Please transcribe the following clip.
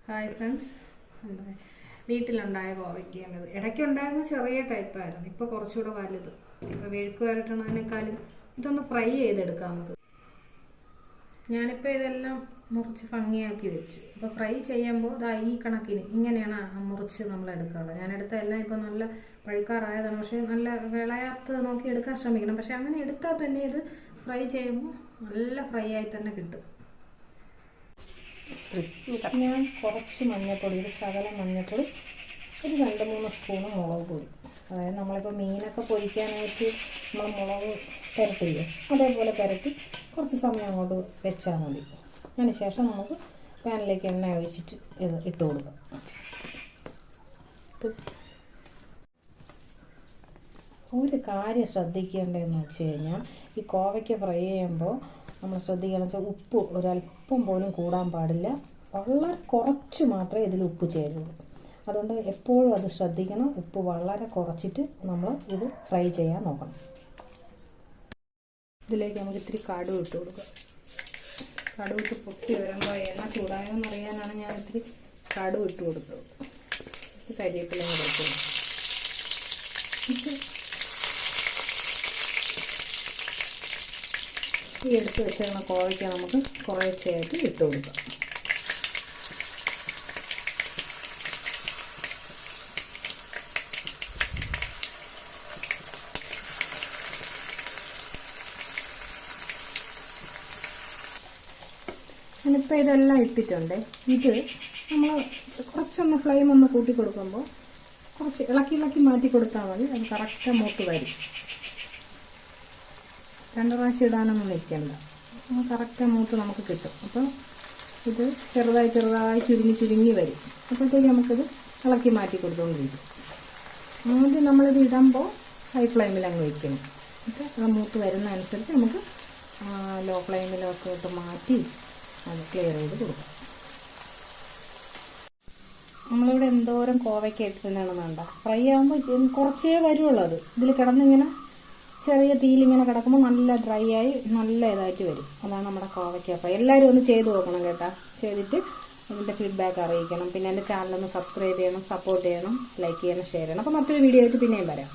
Hi friends, വീട്ടിലുണ്ടായ കോവയ്ക്കാണിത്. ഇടയ്ക്കുണ്ടായിരുന്ന ചെറിയ ടൈപ്പായിരുന്നു, ഇപ്പോൾ കുറച്ചുകൂടെ വലുത്. ഇപ്പോൾ മെഴുക്ക് വരട്ടണതിനേക്കാളും ഇതൊന്ന് ഫ്രൈ ചെയ്തെടുക്കാം നമുക്ക്. ഞാനിപ്പോൾ ഇതെല്ലാം മുറിച്ച് ഭംഗിയാക്കി വെച്ച്. അപ്പോൾ ഫ്രൈ ചെയ്യുമ്പോൾ ഈ കണക്കിന് ഇങ്ങനെയാണ് മുറിച്ച് നമ്മൾ എടുക്കാറുള്ളത്. ഞാനെടുത്ത എല്ലാം ഇപ്പോൾ നല്ല പഴുക്കാറായതാണ്, പക്ഷേ നല്ല വിളയാത്ത നോക്കി എടുക്കാൻ ശ്രമിക്കണം. പക്ഷേ അങ്ങനെ എടുത്താൽ തന്നെ ഇത് ഫ്രൈ ചെയ്യുമ്പോൾ നല്ല ഫ്രൈ ആയി തന്നെ കിട്ടും. ഞാൻ കുറച്ച് മഞ്ഞൾപ്പൊടി, ഒരു ശകലം മഞ്ഞൾപ്പൊടി, ഒരു 2-3 സ്പൂണ് മുളക് പൊടി. അതായത് നമ്മളിപ്പോൾ മീനൊക്കെ പൊരിക്കാനായിട്ട് നമ്മൾ മുളക് പുരട്ടില്ലേ, അതേപോലെ പുരട്ടി കുറച്ച് സമയം അങ്ങോട്ട് വെച്ചാൽ മതി. അതിന് ശേഷം നമുക്ക് പാനിലേക്ക് എണ്ണ ഒഴിച്ചിട്ട് ഇത് ഇട്ട് കൊടുക്കാം. ഒരു കാര്യം ശ്രദ്ധിക്കേണ്ടതെന്ന് വെച്ച് കഴിഞ്ഞാൽ, ഈ കോവയ്ക്ക ഫ്രൈ ചെയ്യുമ്പോൾ നമ്മൾ ശ്രദ്ധിക്കണം വെച്ചാൽ ഉപ്പ് ഒരല്പം പോലും കൂടാൻ പാടില്ല. വളരെ കുറച്ച് മാത്രമേ ഇതിൽ ഉപ്പ് ചേരുള്ളൂ. അതുകൊണ്ട് എപ്പോഴും അത് ശ്രദ്ധിക്കണം. ഉപ്പ് വളരെ കുറച്ചിട്ട് നമ്മൾ ഇത് ഫ്രൈ ചെയ്യാൻ നോക്കണം. ഇതിലേക്ക് നമുക്ക് ഇത്തിരി കടുക് ഇട്ട് കൊടുക്കാം. കടുക് ഇട്ട് പൊട്ടി വരുമ്പോൾ എണ്ണ ചൂടായോന്ന് അറിയാനാണ് ഞാൻ ഇത്തിരി കടുക് ഇട്ട് കൊടുത്തത്. കരിവേപ്പിലയും കൊടുക്കുന്നു. ഈ എടുത്ത് വെച്ചിരുന്ന കോവയ്ക്ക നമുക്ക് കുറേശ്ശെയായിട്ട് ഇട്ട് കൊടുക്കാം. ഞാനിപ്പോൾ ഇതെല്ലാം ഇട്ടിട്ടുണ്ട്. ഇത് നമ്മൾ കുറച്ചൊന്ന് ഫ്ലെയിം ഒന്ന് കൂട്ടി കൊടുക്കുമ്പോൾ കുറച്ച് ഇളക്കി മാറ്റി കൊടുത്താൽ മതി. അത് കറക്റ്റ് മൂത്ത് വരും. 2 പ്രാവശ്യം ഇടാനൊന്നും നിൽക്കണ്ട. കറക്റ്റ് മൂത്ത് നമുക്ക് കിട്ടും. അപ്പോൾ ഇത് ചെറുതായി ചുരുങ്ങി വരും. അപ്പോഴത്തേക്ക് നമുക്കിത് ഇളക്കി മാറ്റി കൊടുത്തുകൊണ്ടിരിക്കും. ആദ്യം നമ്മളിത് ഇടുമ്പോൾ ഹൈ ഫ്ലെയിമിൽ അങ്ങ് വയ്ക്കണം. എന്നിട്ട് ആ മൂത്ത് വരുന്ന അനുസരിച്ച് നമുക്ക് ലോ ഫ്ലെയിമിലൊക്കെ ഇട്ട് മാറ്റി അത് ക്ലിയർ ചെയ്ത് കൊടുക്കാം. നമ്മളിവിടെ എന്തോരം കോവയ്ക്ക ഇട്ടിട്ടുണ്ടെന്ന് വേണ്ട. ഫ്രൈ ആകുമ്പോൾ കുറച്ചേ വരുള്ളൂ. അത് ഇതിൽ കിടന്നിങ്ങനെ ചെറിയ തീയിലിങ്ങനെ കിടക്കുമ്പോൾ നല്ല ഡ്രൈ ആയി നല്ല ഇതായിട്ട് വരും. അതാണ് നമ്മുടെ കോവയ്ക്ക. അപ്പോൾ എല്ലാവരും ഒന്ന് ചെയ്ത് നോക്കണം കേട്ടോ. ചെയ്തിട്ട് അതിൻ്റെ ഫീഡ്ബാക്ക് അറിയിക്കണം. പിന്നെ എൻ്റെ ചാനലൊന്ന് സബ്സ്ക്രൈബ് ചെയ്യണം, സപ്പോർട്ട് ചെയ്യണം, ലൈക്ക് ചെയ്യണം, ഷെയർ ചെയ്യണം. അപ്പോൾ മറ്റൊരു വീഡിയോ ആയിട്ട് പിന്നെയും വരാം.